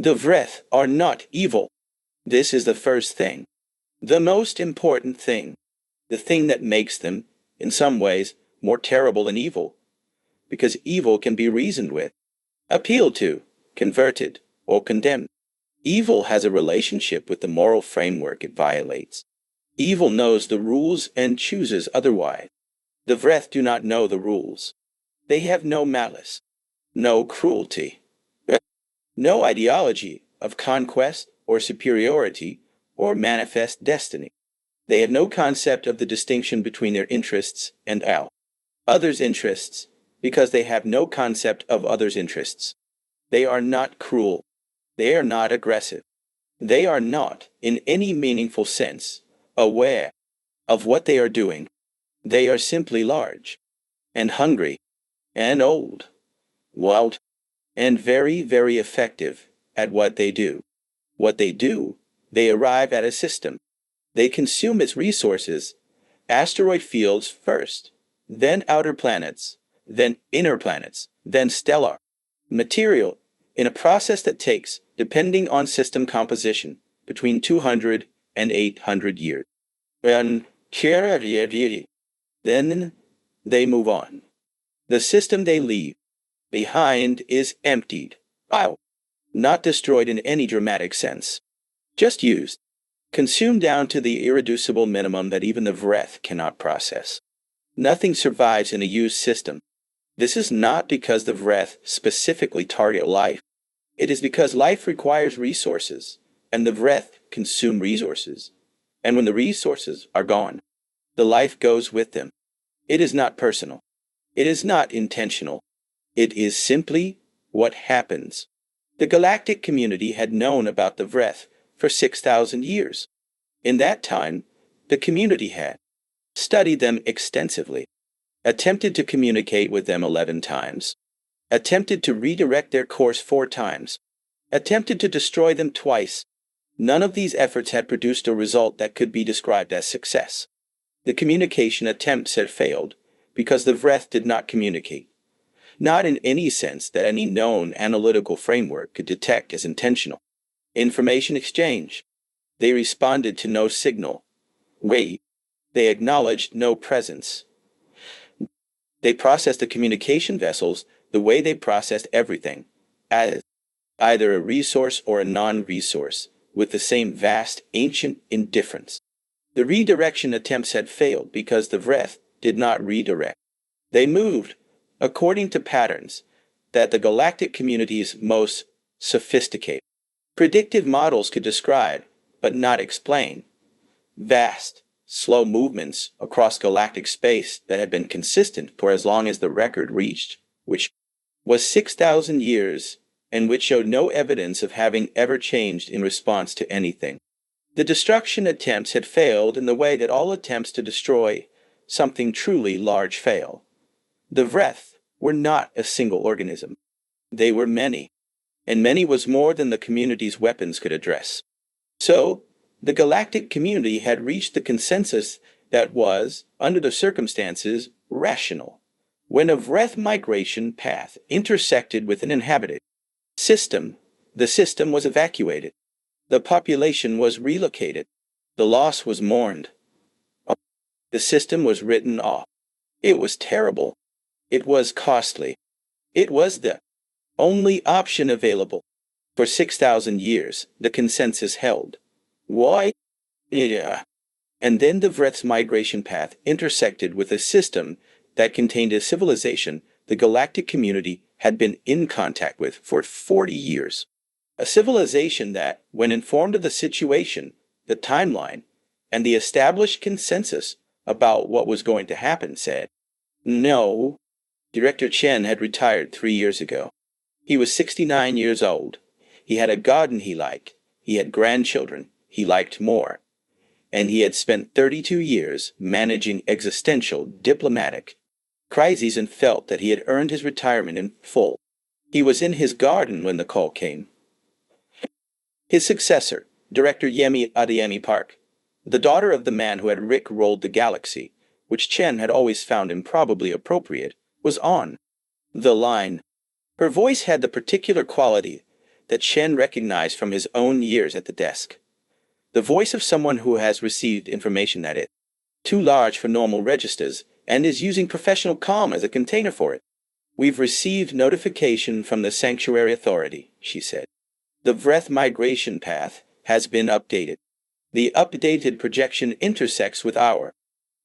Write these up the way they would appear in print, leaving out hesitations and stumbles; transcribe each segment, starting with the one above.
The Vreth are not evil. This is the first thing. The most important thing. The thing that makes them, in some ways, more terrible than evil. Because evil can be reasoned with, appealed to, converted, or condemned. Evil has a relationship with the moral framework it violates. Evil knows the rules and chooses otherwise. The Vreth do not know the rules. They have no malice, no cruelty, no ideology of conquest or superiority or manifest destiny. They have no concept of the distinction between their interests and others' interests, because they have no concept of others' interests. They are not cruel. They are not aggressive. They are not, in any meaningful sense, aware of what they are doing. They are simply large, and hungry, and old, wild, and very, very effective at what they do. What they do, they arrive at a system. They consume its resources, asteroid fields first, then outer planets, then inner planets, then stellar material, in a process that takes, depending on system composition, between 200 and 800 years. And then they move on. The system they leave behind is emptied, not destroyed in any dramatic sense, just used, consumed down to the irreducible minimum that even the Vreth cannot process. Nothing survives in a used system. This is not because the Vreth specifically target life. It is because life requires resources, and the Vreth consume resources. And when the resources are gone, the life goes with them. It is not personal. It is not intentional. It is simply what happens. The galactic community had known about the Vreth for 6,000 years. In that time, the community had studied them extensively, attempted to communicate with them 11 times, attempted to redirect their course 4 times, attempted to destroy them twice. None of these efforts had produced a result that could be described as success. The communication attempts had failed because the Vreth did not communicate, not in any sense that any known analytical framework could detect as intentional. Information exchange. They responded to no signal. Wait. They acknowledged no presence. They processed the communication vessels the way they processed everything, as either a resource or a non-resource, with the same vast, ancient indifference. The redirection attempts had failed because the Vreth did not redirect. They moved according to patterns that the galactic community's most sophisticated predictive models could describe, but not explain. Vast, slow movements across galactic space that had been consistent for as long as the record reached, which was 6,000 years, and which showed no evidence of having ever changed in response to anything. The destruction attempts had failed in the way that all attempts to destroy something truly large fail. The Vreth were not a single organism. They were many, and many was more than the community's weapons could address. So, the galactic community had reached the consensus that was, under the circumstances, rational. When a Vreth migration path intersected with an inhabited system, the system was evacuated. The population was relocated. The loss was mourned. The system was written off. It was terrible. It was costly. It was the only option available. For 6,000 years, the consensus held. Why? Yeah. And then the Vreth's migration path intersected with a system that contained a civilization the galactic community had been in contact with for 40 years. A civilization that, when informed of the situation, the timeline, and the established consensus about what was going to happen, said, no. Director Chen had retired 3 years ago. He was 69 years old. He had a garden he liked. He had grandchildren he liked more. And he had spent 32 years managing existential, diplomatic crises and felt that he had earned his retirement in full. He was in his garden when the call came. His successor, Director Yemi Adeyemi Park, the daughter of the man who had rick-rolled the galaxy, which Chen had always found improbably appropriate, was on the line. Her voice had the particular quality that Chen recognized from his own years at the desk. The voice of someone who has received information that is too large for normal registers and is using professional calm as a container for it. We've received notification from the Sanctuary Authority, she said. The Vreth migration path has been updated. The updated projection intersects with our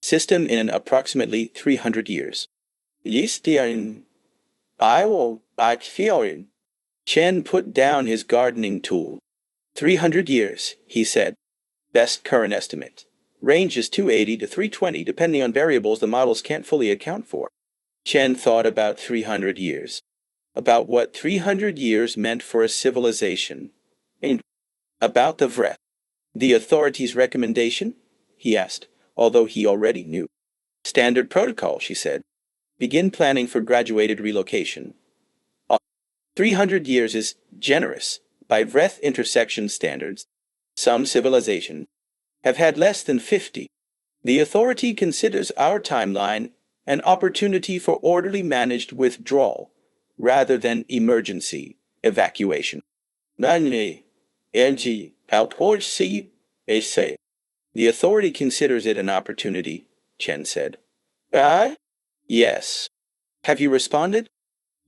system in approximately 300 years. I will feel it. Chen put down his gardening tool. 300 years, he said. Best current estimate. Range is 280 to 320 depending on variables the models can't fully account for. Chen thought about 300 years. About what 300 years meant for a civilization. And about the Vreth. The authority's recommendation? He asked, although he already knew. Standard protocol, she said. Begin planning for graduated relocation. 300 years is generous by Vreth intersection standards. Some civilizations have had less than 50. The authority considers our timeline an opportunity for orderly managed withdrawal rather than emergency evacuation. The authority considers it an opportunity, Chen said. Yes. Have you responded?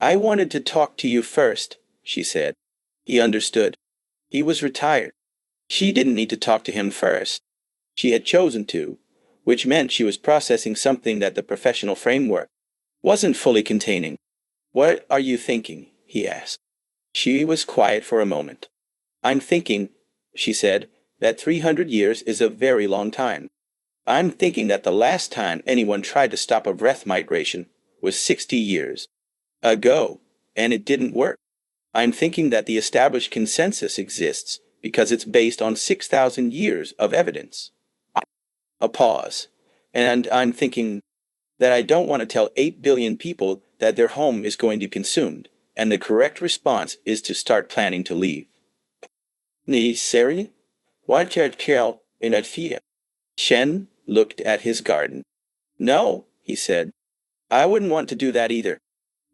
I wanted to talk to you first, she said. He understood. He was retired. She didn't need to talk to him first. She had chosen to, which meant she was processing something that the professional framework wasn't fully containing. What are you thinking? He asked. She was quiet for a moment. I'm thinking, she said, that 300 years is a very long time. I'm thinking that the last time anyone tried to stop a Vreth migration was 60 years ago, and it didn't work. I'm thinking that the established consensus exists because it's based on 6,000 years of evidence. A pause. And I'm thinking that I don't want to tell 8 billion people that their home is going to be consumed, and the correct response is to start planning to leave. Ni seri? What tell in a fear? Chen looked at his garden. No, he said. I wouldn't want to do that either.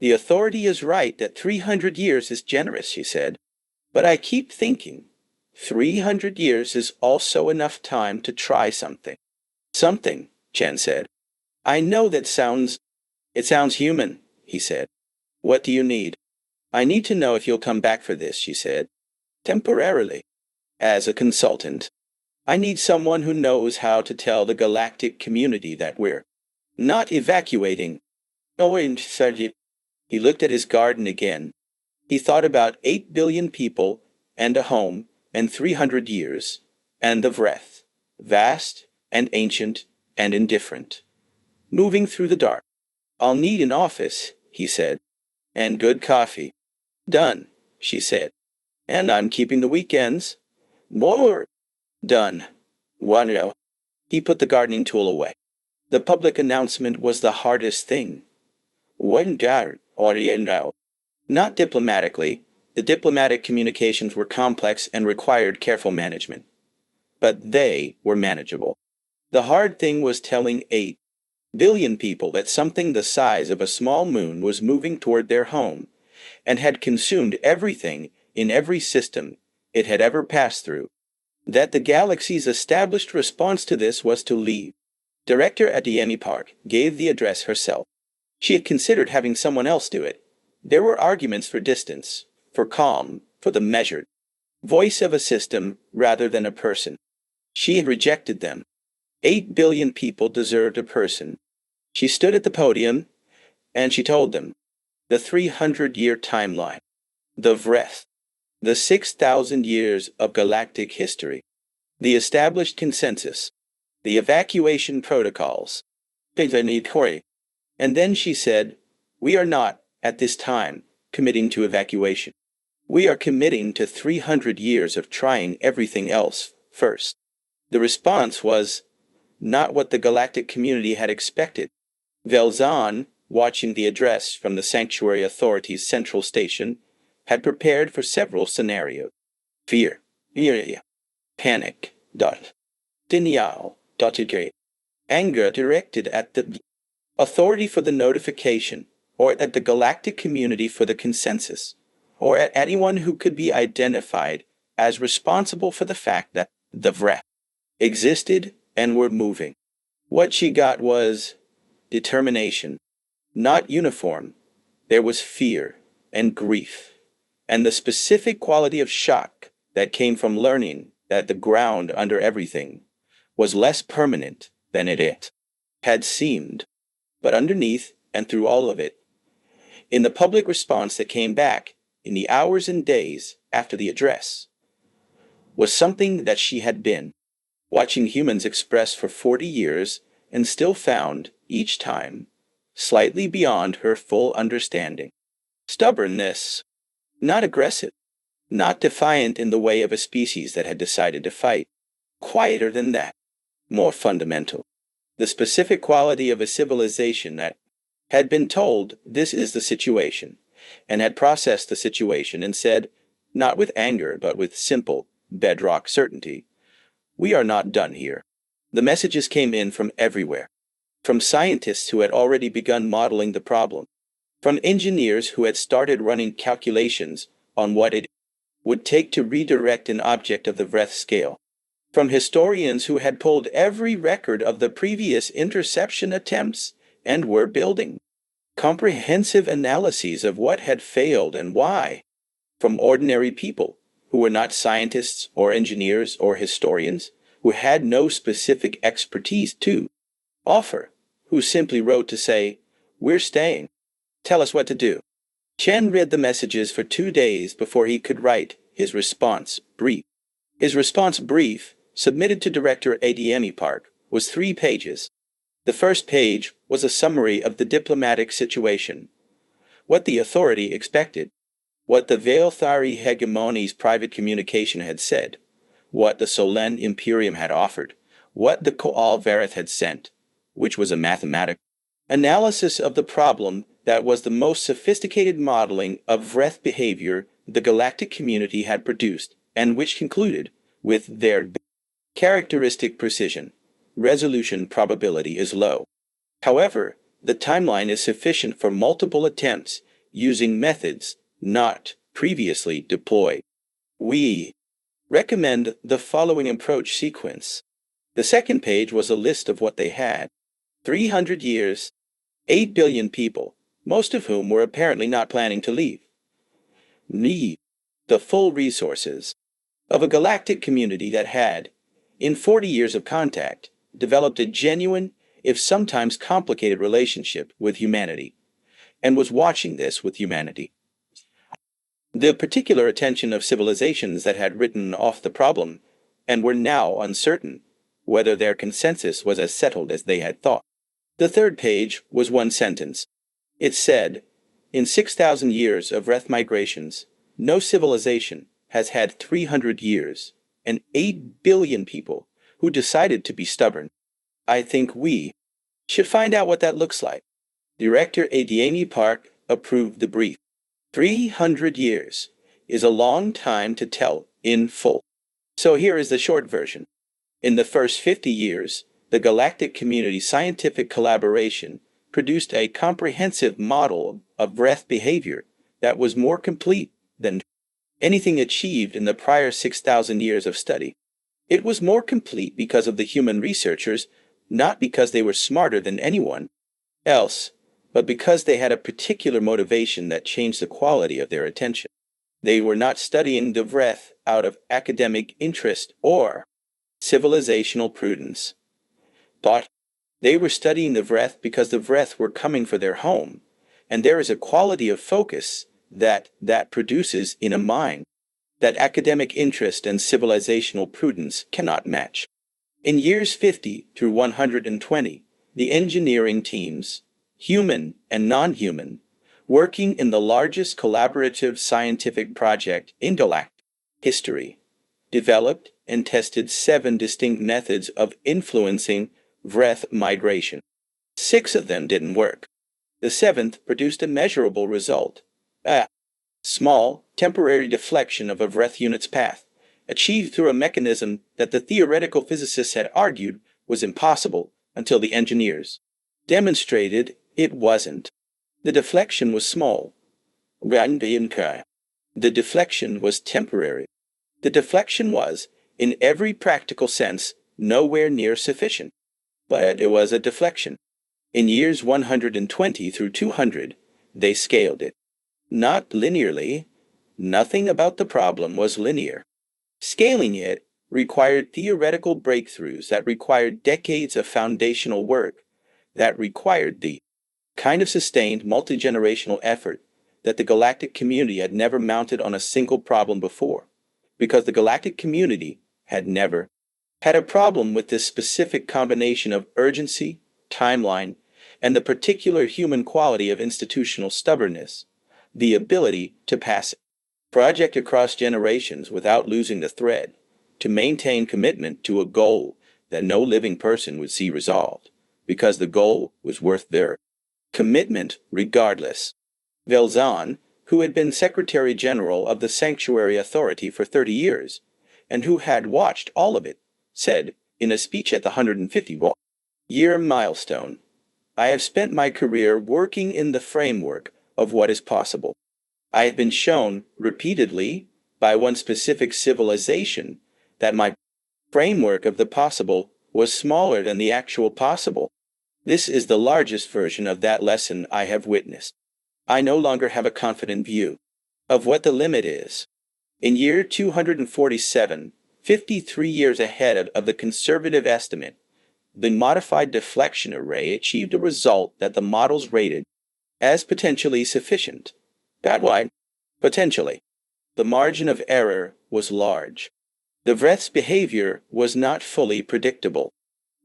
The authority is right that 300 years is generous, she said. But I keep thinking, 300 years is also enough time to try something. Something, Chen said. I know it sounds human, he said. What do you need? I need to know if you'll come back for this, she said. Temporarily. As a consultant. I need someone who knows how to tell the galactic community that we're not evacuating. He looked at his garden again. He thought about 8 billion people and a home and 300 years, and the Vreth, vast and ancient and indifferent. Moving through the dark. I'll need an office, he said, and good coffee. Done, she said. And I'm keeping the weekends. More. Done. One. He put the gardening tool away. The public announcement was the hardest thing. Not diplomatically. The diplomatic communications were complex and required careful management. But they were manageable. The hard thing was telling 8 billion people that something the size of a small moon was moving toward their home and had consumed everything in every system it had ever passed through. That the galaxy's established response to this was to leave. Director Adiemi Park gave the address herself. She had considered having someone else do it. There were arguments for distance, for calm, for the measured voice of a system rather than a person. She had rejected them. 8 billion people deserved a person. She stood at the podium, and she told them, the 300-year timeline, the Vreth, the 6,000 years of galactic history, the established consensus, the evacuation protocols. And then she said, we are not, at this time, committing to evacuation. We are committing to 300 years of trying everything else first. The response was not what the galactic community had expected. Velzan, watching the address from the Sanctuary Authority's central station, had prepared for several scenarios. Fear, panic, denial, anger directed at the authority for the notification, or at the galactic community for the consensus, or at anyone who could be identified as responsible for the fact that the Vreth existed and were moving. What she got was determination, not uniform. There was fear and grief, and the specific quality of shock that came from learning that the ground under everything was less permanent than it had seemed. But underneath and through all of it, in the public response that came back in the hours and days after the address, was something that she had been watching humans express for 40 years and still found, each time, slightly beyond her full understanding. Stubbornness, not aggressive, not defiant in the way of a species that had decided to fight. Quieter than that, more fundamental. The specific quality of a civilization that had been told this is the situation, and had processed the situation and said, not with anger but with simple, bedrock certainty, we are not done here. The messages came in from everywhere, from scientists who had already begun modeling the problem, from engineers who had started running calculations on what it would take to redirect an object of the Vreth scale, from historians who had pulled every record of the previous interception attempts and were building comprehensive analyses of what had failed and why, from ordinary people who were not scientists or engineers or historians, who had no specific expertise to offer, who simply wrote to say, "We're staying. Tell us what to do." Chen read the messages for 2 days before he could write his response brief. His response brief, submitted to Director Ademi Park, was 3 pages. The first page was a summary of the diplomatic situation, what the authority expected, what the Veilthari hegemony's private communication had said, what the Solen Imperium had offered, what the Koal Vreth had sent, which was a mathematical analysis of the problem that was the most sophisticated modeling of Vreth behavior the galactic community had produced, and which concluded, with their characteristic precision, resolution probability is low. However, the timeline is sufficient for multiple attempts using methods not previously deployed. We recommend the following approach sequence. The second page was a list of what they had. 300 years, 8 billion people, most of whom were apparently not planning to leave. Need the full resources of a galactic community that had, in 40 years of contact, developed a genuine, if sometimes complicated relationship with humanity, and was watching this with humanity. The particular attention of civilizations that had written off the problem and were now uncertain whether their consensus was as settled as they had thought. The third page was 1 sentence. It said, in 6,000 years of Vreth migrations, no civilization has had 300 years and 8 billion people who decided to be stubborn. I think we should find out what that looks like. Director Ademi Park approved the brief. 300 years is a long time to tell in full. So here is the short version. In the first 50 years, the galactic community scientific collaboration produced a comprehensive model of Vreth behavior that was more complete than anything achieved in the prior 6,000 years of study. It was more complete because of the human researchers, not because they were smarter than anyone else, but because they had a particular motivation that changed the quality of their attention. They were not studying the Vreth out of academic interest or civilizational prudence, but they were studying the Vreth because the Vreth were coming for their home, and there is a quality of focus that produces in a mind that academic interest and civilizational prudence cannot match. In years 50 through 120, the engineering teams, human and non-human, working in the largest collaborative scientific project in Galactic history, developed and tested 7 distinct methods of influencing Vreth migration. 6 of them didn't work. The 7th produced a measurable result. A small, temporary deflection of a Vreth unit's path, achieved through a mechanism that the theoretical physicists had argued was impossible until the engineers demonstrated it wasn't. The deflection was small, The deflection was temporary. The deflection was, in every practical sense, nowhere near sufficient. But it was a deflection. In years 120 through 200, they scaled it. Not linearly. Nothing about the problem was linear. Scaling it required theoretical breakthroughs that required decades of foundational work, that required the kind of sustained multigenerational effort that the galactic community had never mounted on a single problem before, because the galactic community had never had a problem with this specific combination of urgency, timeline, and the particular human quality of institutional stubbornness, the ability to pass a project across generations without losing the thread, to maintain commitment to a goal that no living person would see resolved, because the goal was worth their commitment regardless. Velzan, who had been Secretary General of the Sanctuary Authority for 30 years, and who had watched all of it, said, in a speech at the 150-year milestone, "I have spent my career working in the framework of what is possible. I have been shown, repeatedly, by one specific civilization, that my framework of the possible was smaller than the actual possible. This is the largest version of that lesson I have witnessed. I no longer have a confident view of what the limit is." In year 247, 53 years ahead of the conservative estimate, the modified deflection array achieved a result that the models rated as potentially sufficient. That wide, potentially. The margin of error was large. The Vreth's behavior was not fully predictable.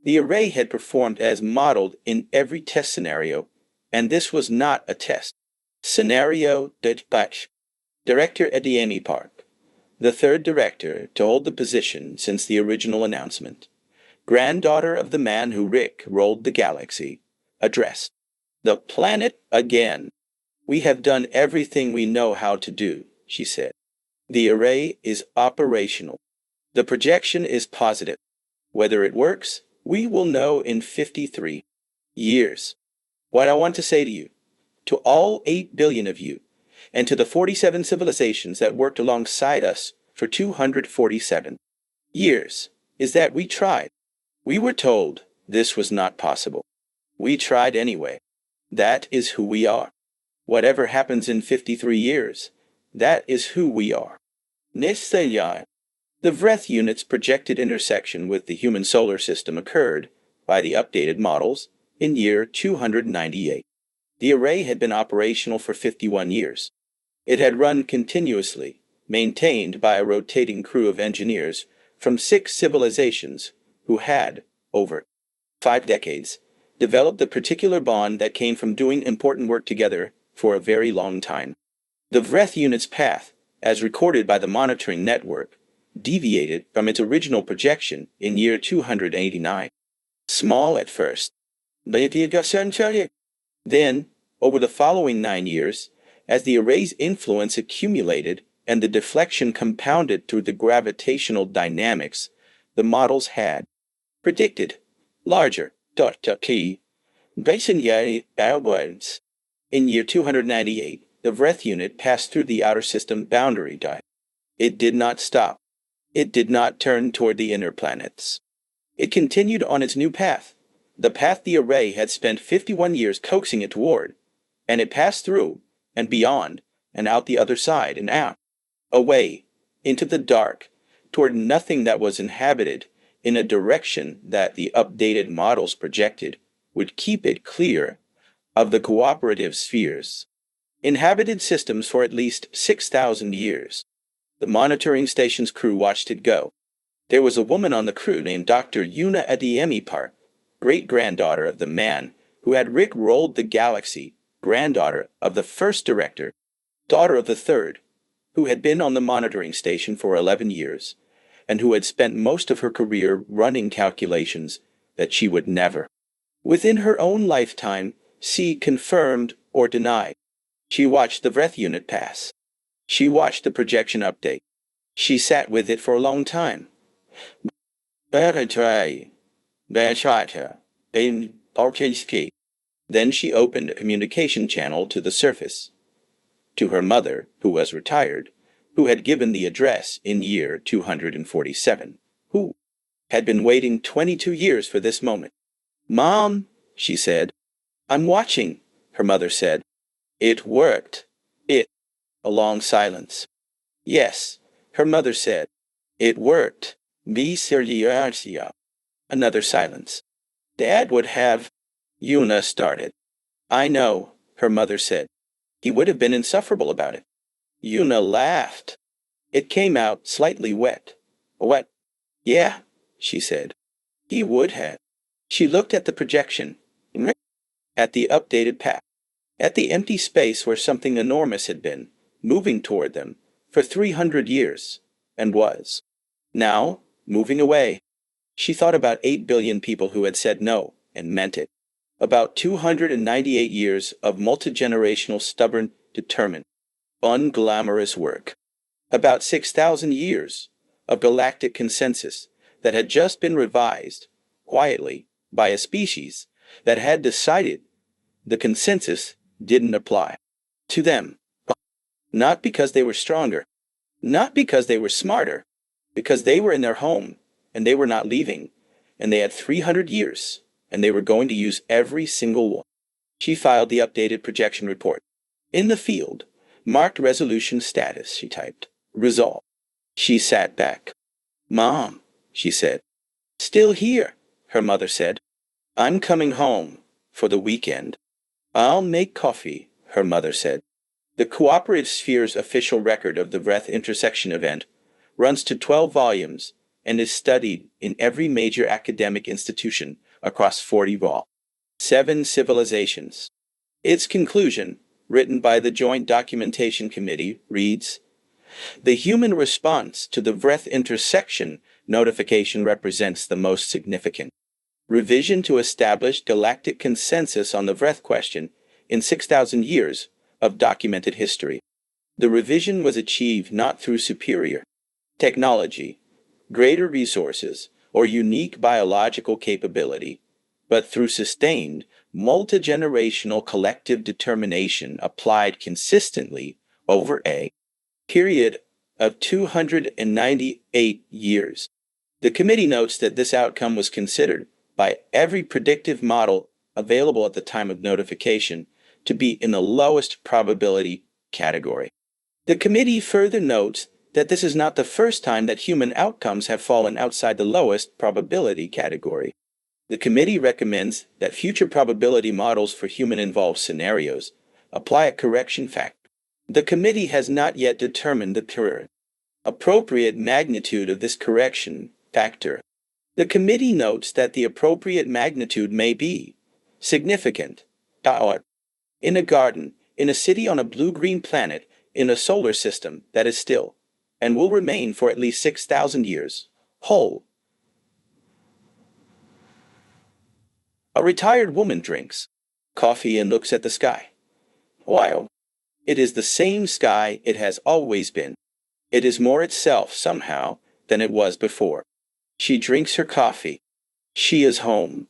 The array had performed as modeled in every test scenario, and this was not a test scenario. Director Ediemi Park, the third director to hold the position since the original announcement, granddaughter of the man who rolled the galaxy, addressed the planet again. "We have done everything we know how to do," she said. "The array is operational. The projection is positive. Whether it works, we will know in 53 years. What I want to say to you, to all 8 billion of you, and to the 47 civilizations that worked alongside us for 247 years, is that we tried. We were told this was not possible. We tried anyway. That is who we are. Whatever happens in 53 years, that is who we are." Nisthayai. The Vreth unit's projected intersection with the human solar system occurred, by the updated models, in year 298. The array had been operational for 51 years. It had run continuously, maintained by a rotating crew of engineers from 6 civilizations who had, over 5 decades, developed the particular bond that came from doing important work together for a very long time. The Vreth unit's path, as recorded by the monitoring network, deviated from its original projection in year 289. Small at first. Then, over the following 9 years, as the array's influence accumulated and the deflection compounded through the gravitational dynamics, the models had predicted larger key basin asteroids. In year 298, the Vreth unit passed through the outer system boundary. It did not stop. It did not turn toward the inner planets. It continued on its new path, the path the array had spent 51 years coaxing it toward, and it passed through, and beyond, and out the other side, and out, away, into the dark, toward nothing that was inhabited, in a direction that the updated models projected would keep it clear of the cooperative spheres. Inhabited systems for at least 6,000 years. The monitoring station's crew watched it go. There was a woman on the crew named Dr. Una Adiemi Park, great-granddaughter of the man who had rolled the galaxy, granddaughter of the first director, daughter of the third, who had been on the monitoring station for 11 years, and who had spent most of her career running calculations that she would never, within her own lifetime, see confirmed or denied. She watched the Vreth unit pass. She watched the projection update. She sat with it for a long time. Then she opened a communication channel to the surface. To her mother, who was retired, who had given the address in year 247, who had been waiting 22 years for this moment. "Mom," she said. "I'm watching," her mother said. "It worked." A long silence. "Yes," her mother said. "It worked." Be serious. Another silence. "Dad would have," Una started. "I know," her mother said. "He would have been insufferable about it." Una laughed. It came out slightly wet. "What?" "Yeah," she said. "He would have." She looked at the projection, at the updated path, at the empty space where something enormous had been, moving toward them, for 300 years, and was now moving away. She thought about 8 billion people who had said no, and meant it. About 298 years of multigenerational, stubborn, determined, unglamorous work. About 6,000 years of galactic consensus that had just been revised, quietly, by a species that had decided the consensus didn't apply to them. Not because they were stronger, not because they were smarter, because they were in their home, and they were not leaving, and they had 300 years, and they were going to use every single one. She filed the updated projection report. In the field, marked resolution status, she typed. Resolve. She sat back. "Mom," she said. "Still here," her mother said. "I'm coming home for the weekend." "I'll make coffee," her mother said. The Cooperative Sphere's official record of the Vreth intersection event runs to 12 volumes and is studied in every major academic institution across 40 7 civilizations. Its conclusion, written by the Joint Documentation Committee, reads, "The human response to the Vreth intersection notification represents the most significant revision to established galactic consensus on the Vreth question in 6,000 years of documented history. The revision was achieved not through superior technology, greater resources, or unique biological capability, but through sustained, multigenerational collective determination applied consistently over a period of 298 years. The committee notes that this outcome was considered by every predictive model available at the time of notification to be in the lowest probability category. The committee further notes that this is not the first time that human outcomes have fallen outside the lowest probability category. The committee recommends that future probability models for human-involved scenarios apply a correction factor. The committee has not yet determined the appropriate magnitude of this correction factor. The committee notes that the appropriate magnitude may be significant. In a garden, in a city on a blue-green planet, in a solar system that is still, and will remain for at least 6,000 years, whole. A retired woman drinks coffee and looks at the sky. Wow. It is the same sky it has always been. It is more itself, somehow, than it was before. She drinks her coffee. She is home.